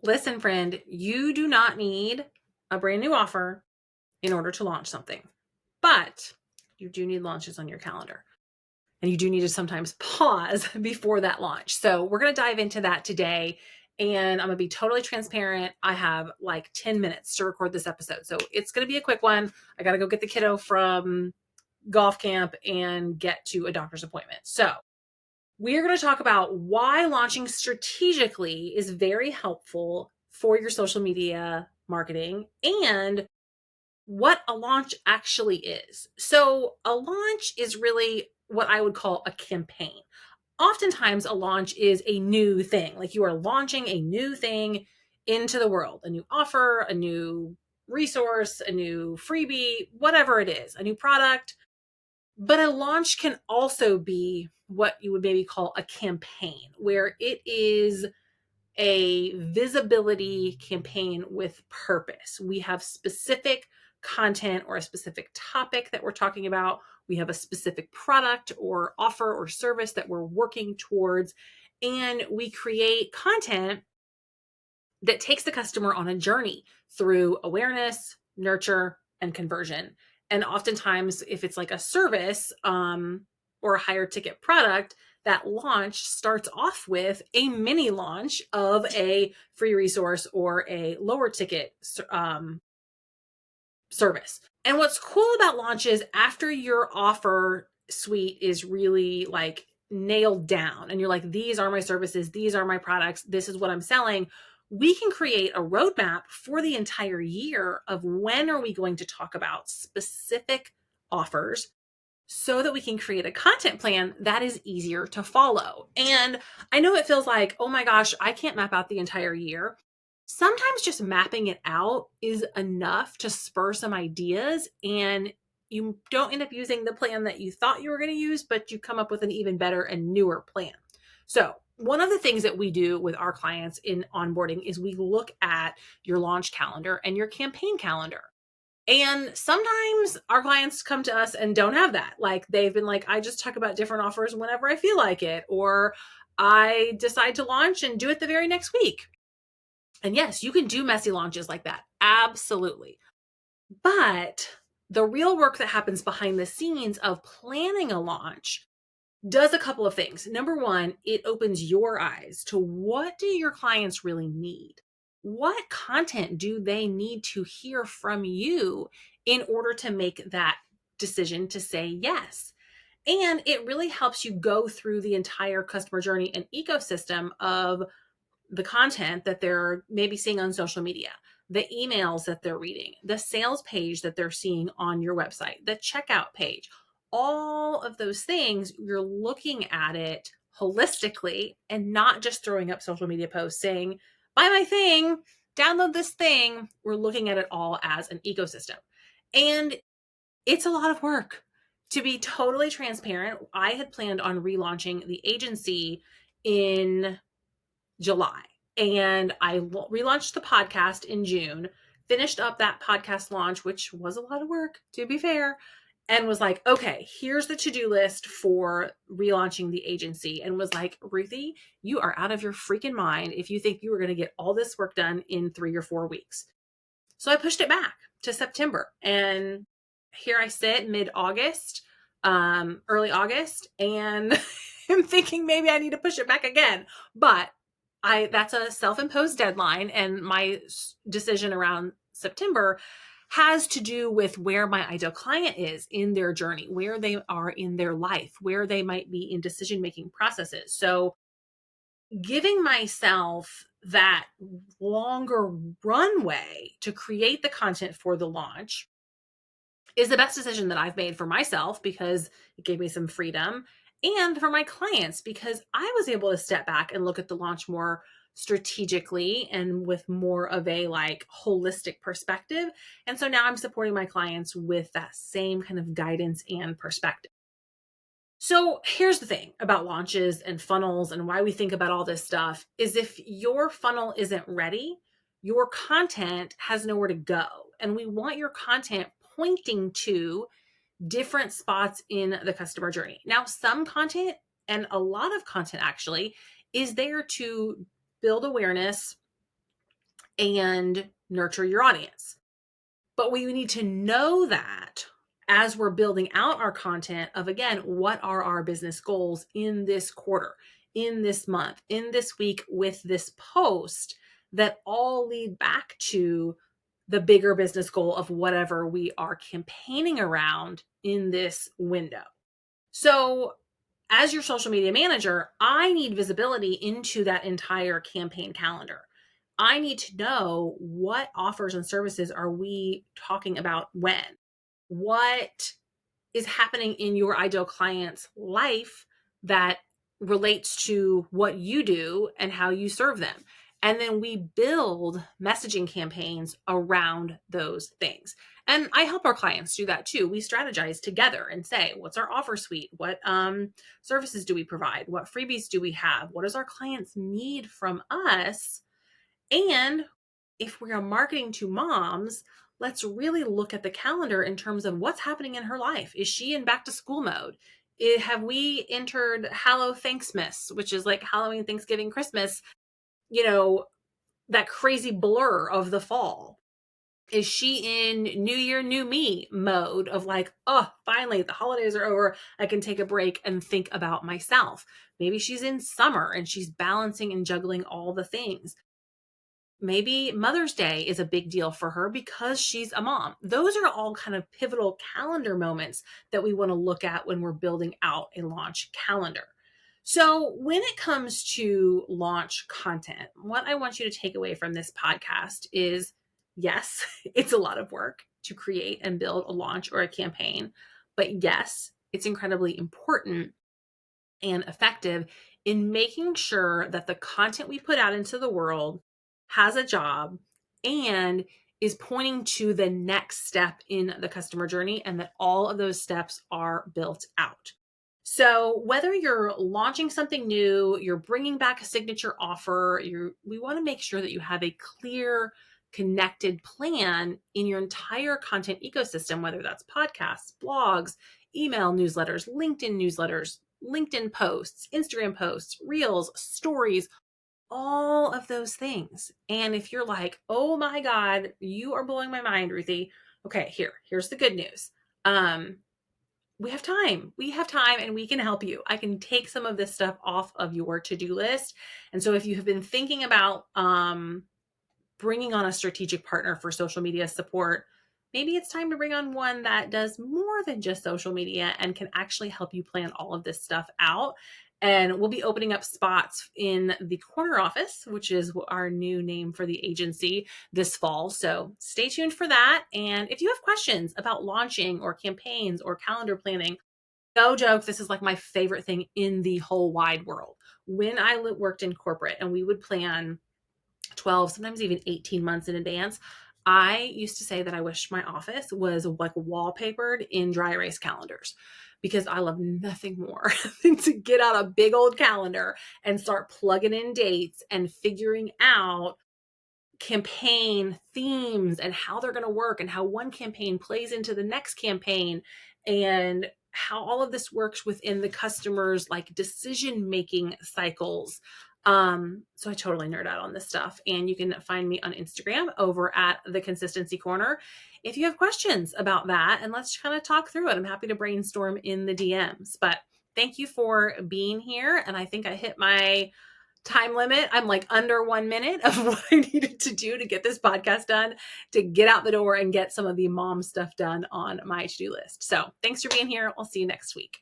Listen, friend, you do not need a brand new offer in order to launch something, but you do need launches on your calendar. And you do need to sometimes pause before that launch. So we're going to dive into that today. And I'm going to be totally transparent. I have like 10 minutes to record this episode. So it's going to be a quick one. I got to go get the kiddo from golf camp and get to a doctor's appointment. So we're going to talk about why launching strategically is very helpful for your social media marketing and what a launch actually is. So, a launch is really what I would call a campaign. Oftentimes, a launch is a new thing, like you are launching a new thing into the world, a new offer, a new resource, a new freebie, whatever it is, a new product. But a launch can also be what you would maybe call a campaign, where it is a visibility campaign with purpose. We have specific content or a specific topic that we're talking about. We have a specific product or offer or service that we're working towards. And we create content that takes the customer on a journey through awareness, nurture, and conversion. And oftentimes, if it's like a service or a higher ticket product, that launch starts off with a mini launch of a free resource or a lower ticket service. And what's cool about launches after your offer suite is really like nailed down and you're like, these are my services, these are my products, this is what I'm selling. We can create a roadmap for the entire year of when are we going to talk about specific offers so that we can create a content plan that is easier to follow. And I know it feels like, oh my gosh, I can't map out the entire year. Sometimes just mapping it out is enough to spur some ideas and you don't end up using the plan that you thought you were going to use, but you come up with an even better and newer plan. So, one of the things that we do with our clients in onboarding is we look at your launch calendar and your campaign calendar. And sometimes our clients come to us and don't have that. Like they've been like, I just talk about different offers whenever I feel like it, or I decide to launch and do it the very next week. And yes, you can do messy launches like that. Absolutely. But the real work that happens behind the scenes of planning a launch does a couple of things. Number one, it opens your eyes to what do your clients really need? What content do they need to hear from you in order to make that decision to say yes? And it really helps you go through the entire customer journey and ecosystem of the content that they're maybe seeing on social media, the emails that they're reading, the sales page that they're seeing on your website, the checkout page, all of those things, you're looking at it holistically and not just throwing up social media posts saying, buy my thing, download this thing. We're looking at it all as an ecosystem. And it's a lot of work. To be totally transparent, I had planned on relaunching the agency in July. And I relaunched the podcast in June, finished up that podcast launch, which was a lot of work, to be fair, and was like, okay, here's the to-do list for relaunching the agency. And was like, Ruthie, you are out of your freaking mind if you think you were going to get all this work done in 3 or 4 weeks. So I pushed it back to September. And here I sit mid-August, early August, and I'm thinking maybe I need to push it back again. But that's a self-imposed deadline, and my decision around September has to do with where my ideal client is in their journey, where they are in their life, where they might be in decision-making processes. So giving myself that longer runway to create the content for the launch is the best decision that I've made for myself because it gave me some freedom, and for my clients because I was able to step back and look at the launch more strategically and with more of a like holistic perspective. And so now I'm supporting my clients with that same kind of guidance and perspective. So here's the thing about launches and funnels and why we think about all this stuff is if your funnel isn't ready, your content has nowhere to go. And we want your content pointing to different spots in the customer journey. Now, some content and a lot of content actually is there to build awareness and nurture your audience. But we need to know that as we're building out our content of, again, what are our business goals in this quarter, in this month, in this week with this post, that all lead back to the bigger business goal of whatever we are campaigning around in this window. So as your social media manager, I need visibility into that entire campaign calendar. I need to know what offers and services are we talking about when? What is happening in your ideal client's life that relates to what you do and how you serve them. And then we build messaging campaigns around those things. And I help our clients do that too. We strategize together and say, what's our offer suite? What services do we provide? What freebies do we have? What does our clients need from us? And if we are marketing to moms, let's really look at the calendar in terms of what's happening in her life. Is she in back to school mode? Have we entered Hallow Thanksmas, which is like Halloween, Thanksgiving, Christmas, that crazy blur of the fall? Is she in New Year, New Me mode of like, oh, finally the holidays are over. I can take a break and think about myself. Maybe she's in summer and she's balancing and juggling all the things. Maybe Mother's Day is a big deal for her because she's a mom. Those are all kind of pivotal calendar moments that we want to look at when we're building out a launch calendar. So when it comes to launch content, what I want you to take away from this podcast is, yes, it's a lot of work to create and build a launch or a campaign, but yes, it's incredibly important and effective in making sure that the content we put out into the world has a job and is pointing to the next step in the customer journey, and that all of those steps are built out. So whether you're launching something new, you're bringing back a signature offer, we want to make sure that you have a clear, connected plan in your entire content ecosystem, whether that's podcasts, blogs, email newsletters, LinkedIn posts, Instagram posts, reels, stories, all of those things. And if you're like, oh my God, you are blowing my mind, Ruthie. Okay, here's the good news. We have time. We have time and we can help you. I can take some of this stuff off of your to-do list. And so if you have been thinking about bringing on a strategic partner for social media support, maybe it's time to bring on one that does more than just social media and can actually help you plan all of this stuff out. And we'll be opening up spots in the corner office, which is our new name for the agency, this fall. So stay tuned for that. And if you have questions about launching or campaigns or calendar planning, no joke, this is like my favorite thing in the whole wide world. When I worked in corporate and we would plan 12, sometimes even 18 months in advance, I used to say that I wished my office was like wallpapered in dry erase calendars, because I love nothing more than to get out a big old calendar and start plugging in dates and figuring out campaign themes and how they're going to work and how one campaign plays into the next campaign and how all of this works within the customer's like decision-making cycles. So I totally nerd out on this stuff, and you can find me on Instagram over at The Consistency Corner if you have questions about that, and let's kind of talk through it. I'm happy to brainstorm in the DMs, but thank you for being here. And I think I hit my time limit. I'm like under 1 minute of what I needed to do to get this podcast done, to get out the door and get some of the mom stuff done on my to-do list. So thanks for being here. I'll see you next week.